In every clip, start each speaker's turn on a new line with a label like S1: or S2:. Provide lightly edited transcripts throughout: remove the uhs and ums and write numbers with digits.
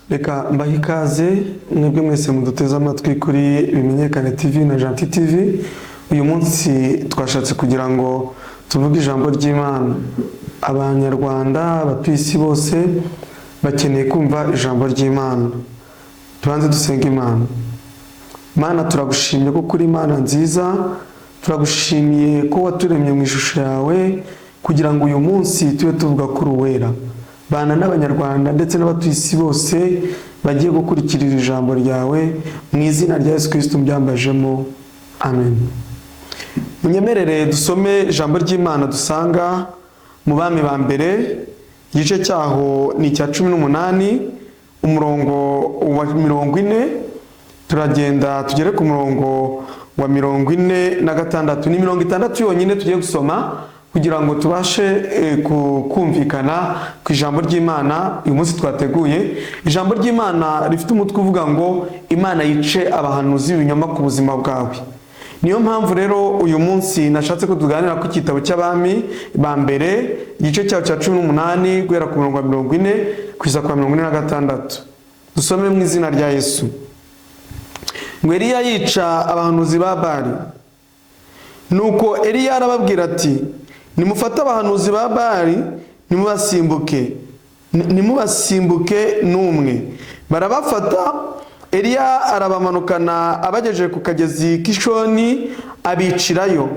S1: Reka mbahe ikaze mwebwe mwese muduteze amatwi kuri Bimenyekane TV na Gentil TV. Uyu munsi twashatse kugira ngo tuvuge ijambo ry'Imana. Abanyarwanda, abatuye isi bose bakeneye kumva ijambo ry'Imana. Tubanze dusenga Imana. Mana, turagushimiye ko kuri Imana nziza, turagushimiye ko waturemye mu ishusho yawe kugira ngo uyu munsi tube tuvuga kuri uwera. Bana n'abanyarwanda ndetse n'abatuye isi bose bagiye gukurikirira ijambo ryawe mu izina rya Yesu Kristo mbyambajemo, amen. Munyemerere dusome ijambo ry'Imana dusanga mu Bami ba mbere, igice cyaho ni icya 18, umurongo wa 40. Turagenda tugere ku murongo wa 46. Ni 60 yonyine tugiye gusoma kugira ngo tubashe kumvikana ku ijambo ry'Imana uyu munsi twateguye. Ijambo ry'Imana rifite umutwe uvuga ngo Imana yice abahanuzi b'ibinyoma ku buzima bwawe. Niyo mpamvu rero uyu munsi nashatse ko tuganira ku kitabo cy'Abami ba mbere, igice cyaho cya 18 guhera ku murongo wa 40 kugeza ku 46. Dusome mu izina rya Yesu. Ngo Eliya yica abahanuzi ba Bali. Nuko Eliya arababwira ati, nimufate abahanuzi ba Bali, nimubasimbuke n'umwe. Barabafata, Eliya arabamanukana abagejeje ku kagezi Kishoni abicirayo.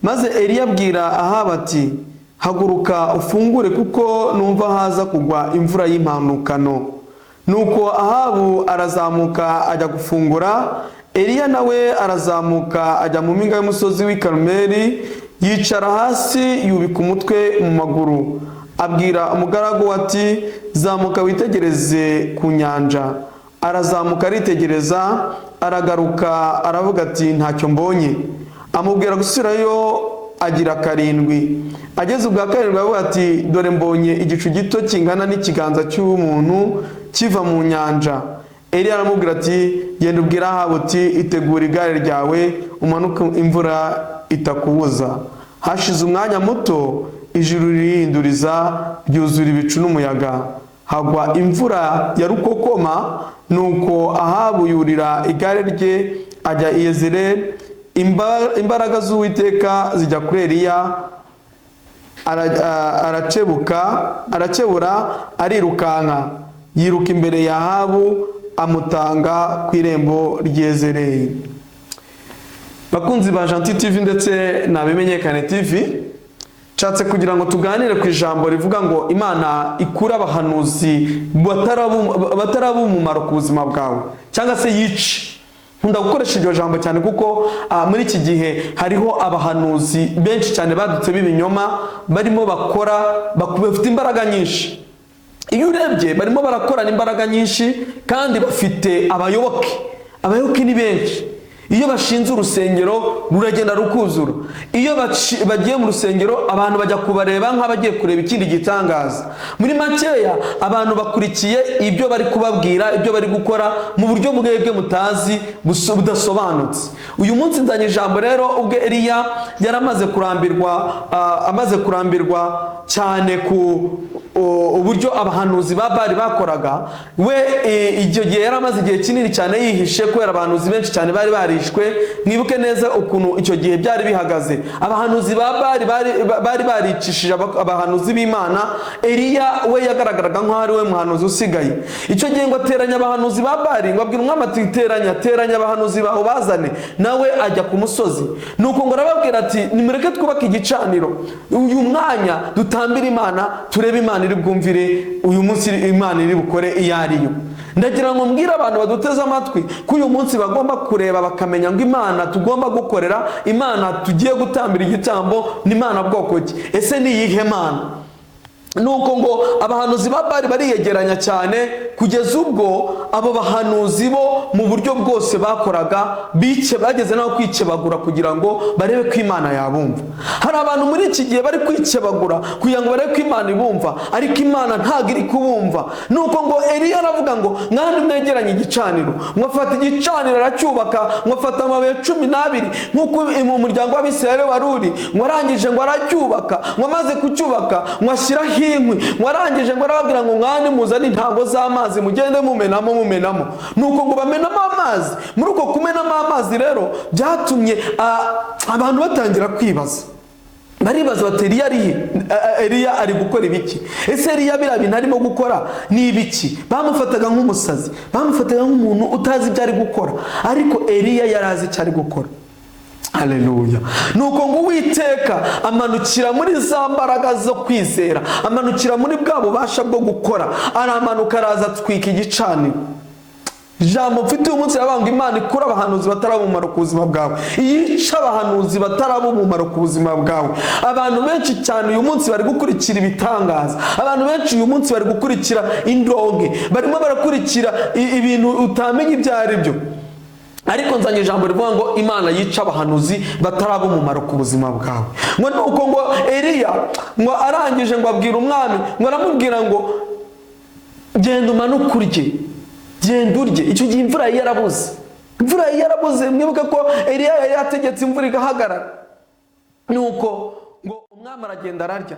S1: Maze Eliya abwira Ahabu ati, haguruka ufungure kuko numva haza kugwa imvura y'impanukano. Nuko Ahabu arazamuka ajya gufungura, Eliya nawe arazamuka ajya mu mpinga y'umusozi w'i Karumeli, yicara hasi yubika umutwe mu maguru. Abwira umugaragu ati, zamuka witegereze ku nyanja. Arazamuka aritegereza, aragaruka aravuga ati, ntacyo mbonye. Amubwira gusubirayo agira 7. Ageze ubwa 7 avuga ati, dore mbonye igicu gito kingana n'ikiganza cy'umuntu kiva mu nyanja. Eliya aramubwira ati, genda ubwira Ahabu uti, itegura igare ryawe umanuke imvura itakubuza. Hashize umwanya muto, ijuru ririhinduriza ryuzura ibicu n'umuyaga, hagwa imvura ya rukokoma. Nuko Ahabu yurira igare rye ajya i Yezereli. Imbaraga z'Uwiteka zijya kuri Eliya, arakebura arirukanka, yiruka imbere ya Ahabu amutanga ku irembo ry'i Yezereli. Bakunzi ba Gentil TV ndetse na Bimenyekane TV, nshatse kugira ngo tuganire ku ijambo rivuga ngo Imana ikura abahanuzi batarabu umumaro ku buzima bwawe, cyangwa se yice. Nkunda gukoresha iryo jambo cyane kuko muri iki gihe hariho abahanuzi benshi cyane badutse b'ibinyoma, barimo bakora bafite imbaraga nyinshi. Iyo urebye barimo barakorana imbaraga nyinshi kandi bafite abayoboke ni benshi. Iyo bashinze urusengero ruragenda rukuzura. Iyo bagiye mu rusengero abantu bajya kubareba nk'abagiye kureba ikindi gitangaza. Muri makeya abantu bakurikiye ibyo bari kubabwira, ibyo bari gukora mu buryo bwebwe mutazi budasobanutse. Uyu munsi nzanye ijambo rero ubwo Eliya yaramaze kurambirwa cyane ku uburyo abahanuzi ba Bali bakoraga. We icyo gihe yaramaze igihe kinini cyane yihishe kubera abahanuzi benshi cyane bari barishwe. Mwibuke neza ukuntu icyo gihe byari bihagaze. Abahanuzi ba Bali bari baricishije abahanuzi b'Imana. Eliya we yagaragaraga nk'aho ari we muhanuzi usigaye. Icyo gihe ngo ateranya abahanuzi ba Bali, ngo abwira umwami ati, teranya abahanuzi baho bazane. Nawe ajya ku musozi. Nuko ngo arababwira ati, nimureke twubake igicaniro, uyu mwanya dutambire Imana, turebe Imana iri bwumvire uyu munsi Imana iri bukore iyo ariyo. Ndagira ngo mbwira abantu baduteze amatwi ko uyu munsi bagomba kureba bakamenya ngo Imana tugomba gukorera, Imana tugiye gutambira igitambo, ni Imana bwoko ki? Ese ni iyihe Mana? Nuko ngo abahanuzi ba Bali bariyegeranya cyane kugeza ubwo abo bahanuzi bo mu buryo bwose bakoraga bageze naho kwikebagura kugira ngo barebe ko Imana yabumva. Hari abantu muri iki gihe bari kwikebagura kugira ngo barebe ko Imana ibumva, ariko Imana ntabwo iri kubumva. Nuko ngo Eliya aravuga ngo mwandi mwegeranye igicaniro, mwafata igicaniro aracyubaka, mwafata amabuye 12 nk'uko mu muryango w'Abisirayeli wari uri, mwarangije ngo aracyubaka, mwamaze kucyubaka mwashyiraho inkwi, mwarangije ngo arababwira ngo mwandi muzane intango z'amazi mugende mumenamo. Nuko ngo bamenamo amazi. Muri uko kumenamo amazi rero byatumye abantu batangira kwibaza, baribaza bati Eliya ari gukora ibiki? Ese Eliya biriya bintu arimo gukora ni ibiki? Bamufataga nk'umusazi, bamufataga nk'umuntu utazi ibyo ari gukora, ariko Eliya yari azi icyo ari gukora. Haleluya. Nuko ngo Uwiteka amanukira muri za mbaraga zo kwizera, amanukira muri bwa bubasha bwo gukora, aramanuka araza atwika igicaniro. Jambo mfite umunsi yabanga Imana ikura abahanuzi batarabumara ku buzima bwawe, yica abahanuzi batarabumara ku buzima bwawe. Abantu benshi cyane uyu munsi bari gukurikira ibitangaza, abantu benshi uyu munsi bari gukurikira indonke, barimo barakurikira ibintu utamenya ibyo ari byo. Ariko nzanye ijambo rivuga ngo Imana yica abahanuzi batarabumara ku buzima bwawe. Ngo nuko ngo Eliya ngo arangije ngo abwira umwami, ngo aramubwira ngo genda umanuke urye, genda urye. Icyo gihe imvura yarabuze, mwibuke ko Eliya yari yategetse imvura igahagarara. Nuko ngo umwami aragenda ararya,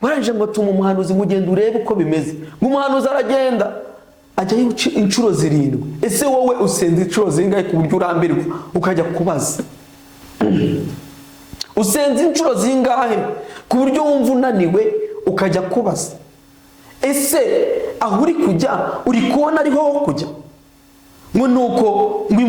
S1: barangije ngo tuma umuhanuzi ngo ugenda urebe uko bimeze. Ngo umuhanuzi aragenda ajyayo inshuro 7. Ese wowe usenze inshuro zingahe ku buryo urambirwa ukajya kubaza? Usenze inshuro zingahe ku buryo wumva unaniwe ukajya kubaza? Ese aho uri kujya uri kubona ariho ho kujya? Ngo nuko ngo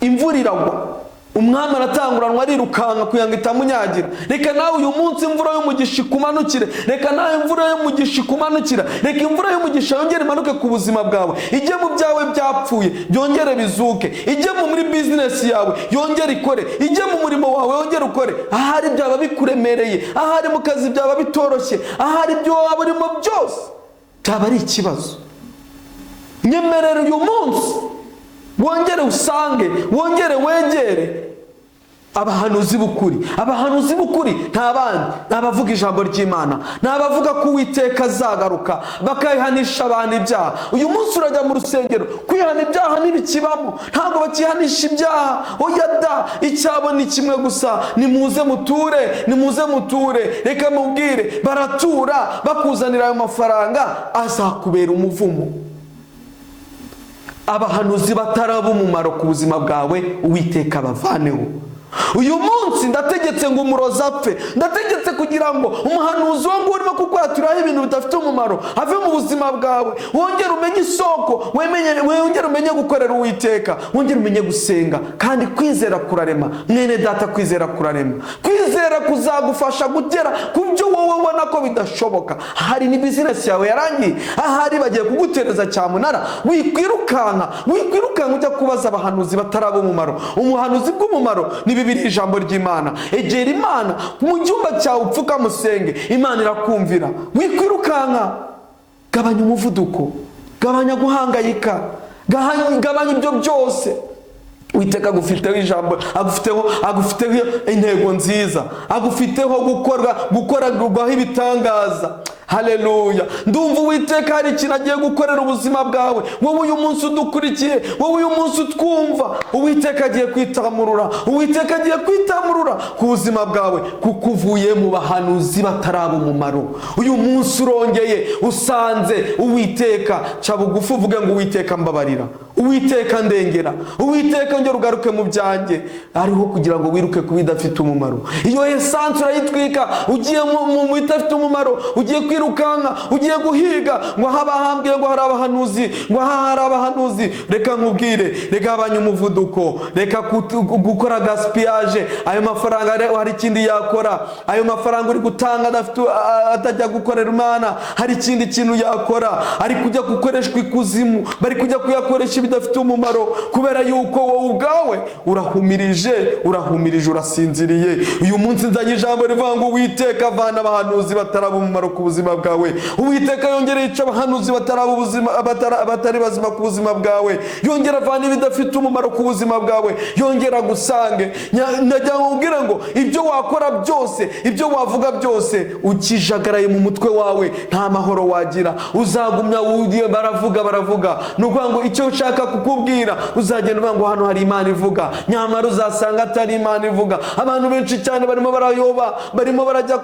S1: imvura iragwa, umwami aratanguranwa arirukanka kugira ngo itamunyagira. Reka nawe uyu munsi imvura y'umugisha ikumanukire, reka nawe imvura y'umugisha ikumanukira, reka imvura y'umugisha yongere imanuke ku buzima bwawe, ijye mu byawe byapfuye byongere bizuke, ijye muri business yawe yongere ikore, ijye mu murimo wawe yongere ukore. Ahari byaba bikuremereye, ahari mu kazi byaba bitoroshye, ahari ibyo waba urimo byose byaba ari ikibazo, nyemerera uyu munsi wongere usange, wongere wegere abahanuzi b'ukuri. Abahanuzi b'ukuri nta bandi, n'abavuga ijambo ry'Imana, n'abavuga ko Uwiteka azagaruka bakayihanisha abantu ibyaha. Uyu munsi urajya mu rusengero, kwihana ibyaha ntibikibamo, ntabwo bakihanisha ibyaha. Oya da, icyabo ni kimwe gusa, nimuze muture. Reka mubwire, baratura bakuzanira ayo mafaranga, azakubera umuvumo. Abahanuzi batarabumumaro ku buzima bwawe Uwiteka bavaneho. Uyu munsi ndategetse ngo umurozi apfe, ndategetse kugira ngo umuhanuzi wo urimo kukwaturiraho ibintu bidafite umumaro ave mu buzima bwawe. Wongere umenye isoko, wongere umenye gukorera Uwiteka, wongere umenye gusenga. Kandi kwizera kurarema mwene data, kwizera kurarema. Kwizera kuzagufasha gugera ku byo wowe ubona ko bidashoboka. Hari ni business yawe yarangiye, ahari bagiye kugutereza cyamunara, wikwirukanka ujya kubaza abahanuzi batarabumumaro. Umuhanuzi bw'umumaro ni Bibiri, ijambo ry'Imana. Egera Imana mu cyumba cyawe, upfuka musenge, Imana irakumvira. Wikwirukanka, gabanya umuvuduko, gabanya guhangayika, gabanya ibyo byose. Uwiteka agufiteho ijambo, agufiteho intego nziza, agufiteho gukorerwaho ibitangaza. Haleluya. Ndumva Uwiteka hari ikintu agiye gukorera ubuzima bwawe. Wowe uyu munsi udukurikiye, wowe uyu munsi utwumva, Uwiteka agiye kwitamurura, Uwiteka agiye kwitamurura ku buzima bwawe, kuko uvuye mu bahanuzi batarabumumaro. Uyu munsi urongeye usanze Uwiteka, ca bugufi uvuge ngo Uwiteka mbabarira, Uwiteka ndengera, Uwiteka ngera ugaruke mu byanjye. Ariho kugira ngo wiruke ku bidafite umumaro. Iyo esanse urayitwika, ugiye mu bidafite umumaro, ugiye kwirukanka, ugiye guhiga, ngo habahambye ngo hari abahanuzi, ngo hari abahanuzi. Reka nkubwire, reka abanye umuvuduko, reka gukora gaspillage. Ayo mafaranga hari ikindi yakora. Ayo mafaranga uri gutanga atajya gukorera Imana, hari ikindi kintu yakora. Ari kujya gukoreshwa ikuzimu, bari kujya kuyakoresha bidafite umumaro, kubera yuko wowe ubwawe urahumirije, urasinziriye. Uyu munsi nzanye ijambo rivuga ngo Uwiteka avana abahanuzi batarabumumaro ku buzima buzima bwawe. Uwiteka yongera yica abahanuzi batari bazima ku buzima bwawe, yongera avana ibidafite umumaro ku buzima bwawe, yongera gusange. Ndagira ngo ubwire ngo ibyo wakora byose, ibyo wavuga byose, ukijagaraye mu mutwe wawe nta mahoro wagira. Uzagumya baravuga, ni ukuvuga ngo icyo ushaka kukubwira uzagenda uvuga ngo hano hari Imana ivuga, nyamara uzasanga atari Imana ivuga. Abantu benshi cyane barimo barayoba, barimo barajya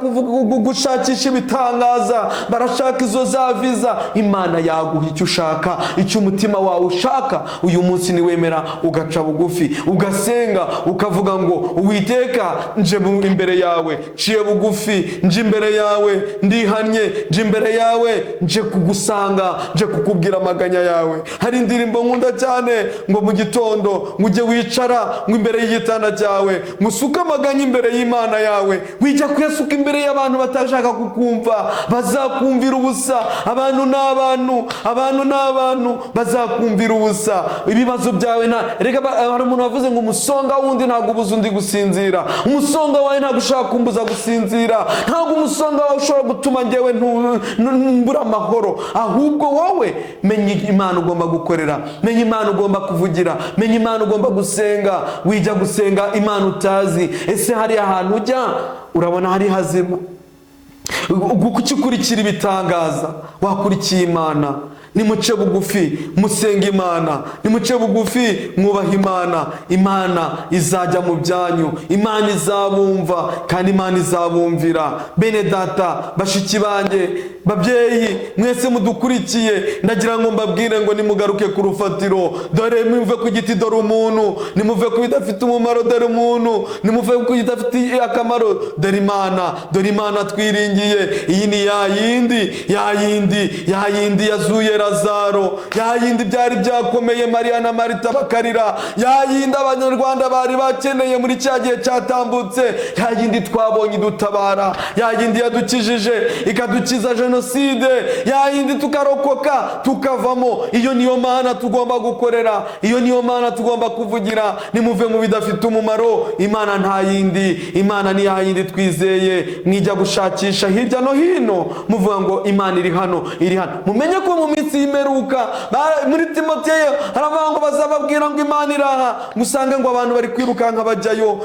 S1: gushakisha ibitangaza, barashaka izo za viza. Imana yaguha icyo ushaka, icyo umutima wawe ushaka. Uyu munsi niwemera ugaca bugufi, ugasenga, ukavuga ngo Uwiteka, nje imbere yawe, nciye bugufi, nje imbere yawe, ndihannye, nje imbere yawe, nje kugusanga, nje kukubwira amaganya yawe. Hari indirimbo nkunda cyane ngo mu gitondo ujye wicara ngo imbere y'igitanda cyawe, musuke amaganya imbere y'Imana yawe. Wijya kuyasuka imbere y'abantu batashaka kukumva, bazakumvira ubusa. Abantu n'abantu bazakumvira ubusa. Ibibazo byawe reka hari umuntu wavuze ngo umusonga wundi ntabwo ubuza undi gusinzira. Umusonga wawe ntabwo ushaka kumbuza gusinzira, ntabwo umusonga wawe ushobora gutuma njyewe mbura amahoro. Ahubwo wowe menya Imana ugomba gukorera, menya Imana ugomba kuvugira, menya Imana ugomba gusenga. Wijya gusenga Imana utazi. Ese hari ahantu ujya urabona hari hazima? Gukurikira ibitangaza, wakurikiye Imana. Nimuce bugufi musenga Imana, nimuce bugufi mwubaha Imana. Imana izajya mu byanyu, Imana izabumva kandi Imana izabumvira. Bene data, bashiki banjye, babyeyi mwese mudukurikiye, ndagira ngo mbabwire ngo nimugaruke ku rufatiro. Dore muve ku giti, dore umuntu. Nimuve ku bidafite umumaro, dore umuntu. Nimuve ku bidafite akamaro, dore Imana. Dore Imana twiringiye. Iyi ni ya yindi yazuye Lazaro, ya yindi byari byakomeye Mariya na Marita bakarira, ya yindi abanyarwanda bari bakeneye muri cya gihe cyatambutse, ya yindi twabonye idutabara, ya yindi yadukijije ikadukiza jenoside, ya yindi tukarokoka tukavamo. Iyo niyo Mana tugomba gukorera, iyo niyo Mana tugomba kuvugira. Nimuve mu bidafite umumaro. Imana nta yindi, Imana ni ya yindi twizeye. Mwijya gushakisha hirya no hino muvuga ngo Imana iri hano, iri hano. Mumenye ko mu minsi y'imperuka muri Timoteyo haravuga ngo bazababwira ngo Imana iraha, musange ngo abantu bari kwirukanka bajyayo.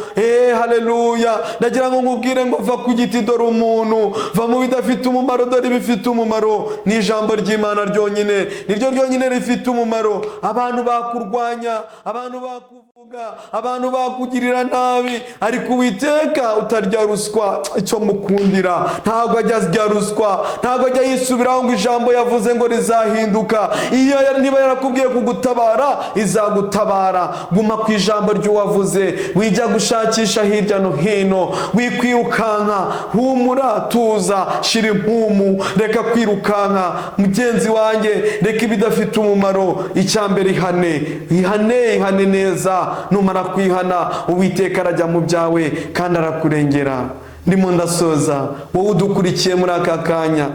S1: Haleluya. Ndagira ngo nkubwire ngo va ku giti, dore umuntu. Va mu bidafite umumaro, dore ibifite umumaro. Ni ijambo ry'Imana ryonyine, niryo ryonyine rifite umumaro. Abantu bakurwanya, abantu bakuvuga, abantu bakugirira nabi, ariko Uwiteka utarya ruswa, icyo mukundira, ntabwo ajya arya ruswa, ntabwo ajya yisubiraho ngo ijambo yavuze ngo rizahinduka. Iyo niba yarakubwiye kugutabara, izagutabara. Guma ku ijambo ry'uwavuze, wijya gushakisha hirya no hino, wikwirukanka. Humura, tuza, shira impumu, reka kwirukanka. Mugenzi wanjye, reka ibidafite umumaro. Icyambere ihane neza. Numara kwihana, Uwiteka arajya mu byawe kandi arakurengera. Ndimo ndasoza, wowe udukurikiye muri aka kanya,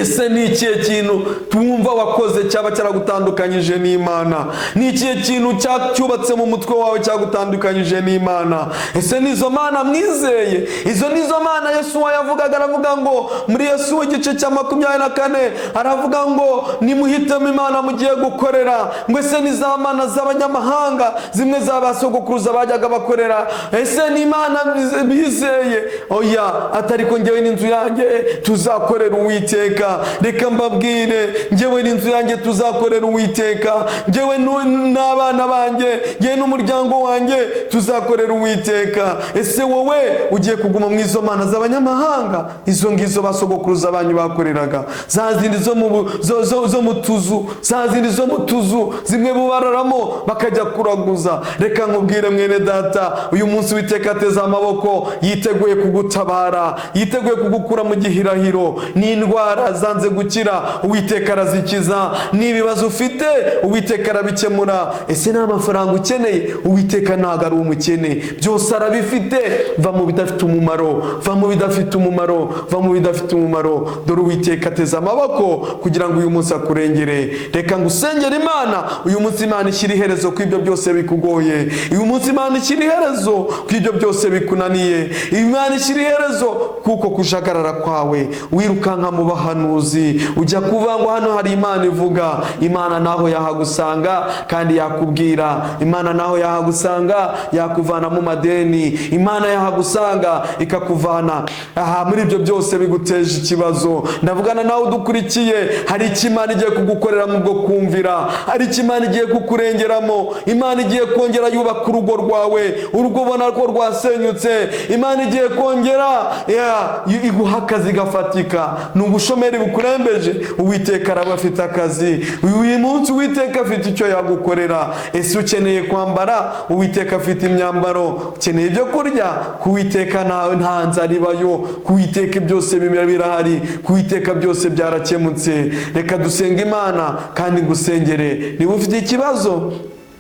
S1: ese ni ikihe kintu twumva wakoze cyaba cyaragutandukanyije n'Imana? Ni ikihe kintu cyubatse mu mutwe wawe cyagutandukanyije n'Imana? Ese nizo Mana mwizeye? Izo nizo Mana Yesu yavugaga, aravuga ngo muri Yesu igice cya 24 aravuga ngo nimuhitemo Imana mugiye gukorera. Ngo ese ni za Mana z'abanyamahanga, zimwe z'abasogokuruza bajyaga bakorera? Ese ni Imana bizeye? Oya, atari ko njyewe n'inzu yanjye tuzakorera Uwiteka. Reka mbabwire, njyewe n'inzu yanjye tuzakorera Uwiteka. Njyewe n'abana banjye, njyewe n'umuryango wanjye tuzakorera Uwiteka. Ese wowe ugiye kuguma mu izo Mana z'abanyamahanga? Izo ngizo basogokuruza banyu bakoreraga, za zindi zo mu tuzu, za zindi zo mu tuzu zimwe bubararamo bakajya kuraguza. Reka nkubwire mwene data, uyu munsi Uwiteka ateze amaboko, yiteguye kugutabara, yiteguye kugukura mu gihirahiro n'indwara zanze gukira, Uwiteka arazikiza. N'ibibazo ufite, Uwiteka arabikemura. Ese nta mafaranga ukeneye, Uwiteka ntabwo ari umukene, byose arabifite. Va mu bidafite umumaro, va mu bidafite umumaro, va mu bidafite umumaro. Dore Uwiteka ateze amaboko kugira ngo uyu munsi akurengere. Reka ngusengere Imana uyu munsi. Imana ishyira iherezo ku ibyo byose bikugoye. Uyu munsi Imana ishyira iherezo ku ibyo byose bikunaniye. Imana ishyira iherezo kuko kujagarara kwawe wirukanka mu bahanuzi, ujya kuvuga ngo hano hari Imana ivuga. Imana naho yahagusanga kandi yakubwira. Imana naho yahagusanga yakuvana mu madeni. Imana yahagusanga ikakuvana muri ibyo byose biguteje ikibazo. Ndavugana nawe udukurikiye, hari icyo Imana igiye kugukorera mu bwo kumvira, hari icyo Imana igiye kukurengeramo. Imana igiye kongera yubaka urugo rwawe, urugo ubona ko rwasenyutse. Imana igiye kongera iguha akazi gafatika. Ni ubushomeri bukurembeje, Uwiteka araba afite akazi. Uyu munsi Uwiteka afite icyo yagukorera. Ese ukeneye kwambara, Uwiteka afite imyambaro. Ukeneye ibyo kurya, ku Uwiteka nta nzara ibayo. Ku Uwiteka byose birahari, ku Uwiteka byose byarakemutse. Reka dusenge Imana kandi ngusengere. Niba ufite ikibazo,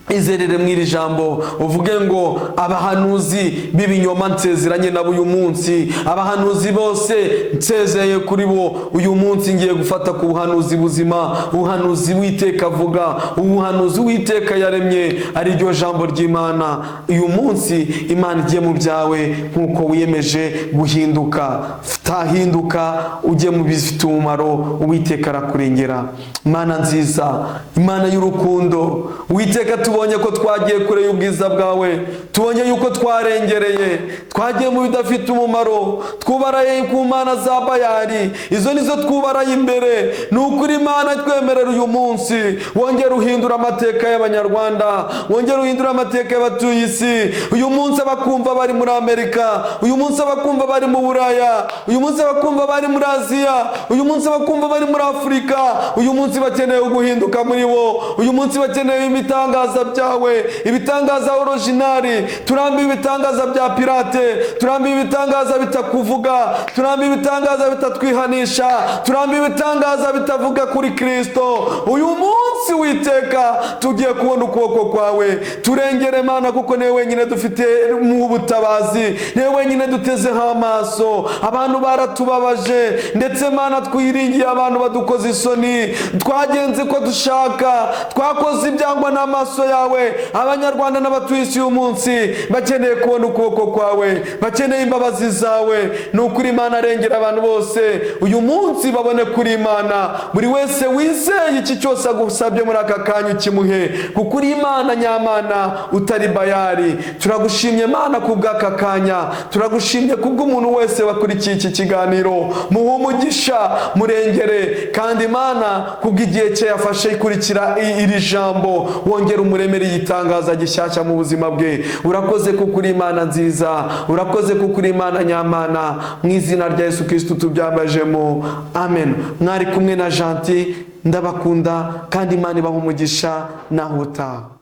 S1: izerere mu iri jambo, uvuge ngo abahanuzi b'ibinyoma nsezeranye nabo uyu munsi. Abahanuzi bose nsezeye kuri bo uyu munsi. Ngiye gufata ku buhanuzi buzima, ubuhanuzi Uwiteka avuga, ubuhanuzi Uwiteka yaremye, ari ryo jambo ry'Imana. Uyu munsi Imana igiye mu byawe nk'uko wiyemeje guhinduka. Tahinduka ujye mu bifite umumaro, Uwiteka arakurengera. Imana nziza, Imana y'urukundo, Uwiteka tubonye ko twagiye kure y'ubwiza bwawe, tubonye yuko twarengereye, twagiye mu bidafite umumaro, twubaraye ku mana za Bayali. Izo nizo twubaraye imbere. Ni ukuri Imana twemerera uyu munsi wongera uhindura amateka y'Abanyarwanda, wongera uhindura amateka y'abatuye isi. Uyu munsi abakumva bari muri Amerika, uyu munsi abakumva bari mu Buraya, uyu munsi abakumva bari muri Aziya, uyu munsi abakumva bari muri Afurika, uyu munsi bakeneye guhinduka muri bo. Uyu munsi bakeneye ibitangaza byawe, ibitangaza originali. Turambiwe ibitangaza bya pirate, turambiwe ibitangaza bitakuvuga, turambiwe ibitangaza bitatwihanisha, turambiwe ibitangaza bitavuga kuri Kristo. Uyu munsi Uwiteka tugiye kubona ukuboko kwawe. Turengere Mana, kuko niwe wenyine dufite mu butabazi, niwe wenyine dutezeho amaso. Abantu baratubabaje, ndetse Mana twiringiye abantu badukoze isoni. Twagenze ko dushaka, twakoze ibyangwa n'amaso yawe. Abanyarwanda n'abatuye isi uyu munsi bakeneye kubona ukuboko kwawe, bakeneye imbabazi zawe. Ni ukuri Imana, arengera abantu bose uyu munsi babone kuri Imana. Buri wese wizeye iki cyose agusabye muri aka kanya ukimuhe, kuko uri Imana nyamana, utari Bayali. Turagushimye Mana kubw'aka kanya, turagushimye kubw'umuntu wese wakurikiye iki kiganiro. Muhe umugisha, murengere, kandi Mana kubw'igihe cye yafashe ikurikira iri jambo, wongera umuremere igitangaza gishyashya mu buzima bwe. Urakoze kuko uri Imana nziza, urakoze kuko uri Imana nyamana. Mu izina rya Yesu Kristo tubyambajemo, amen. Mwari kumwe na Gentil, ndabakunda kandi Imana ibaha umugisha. Naho utaha.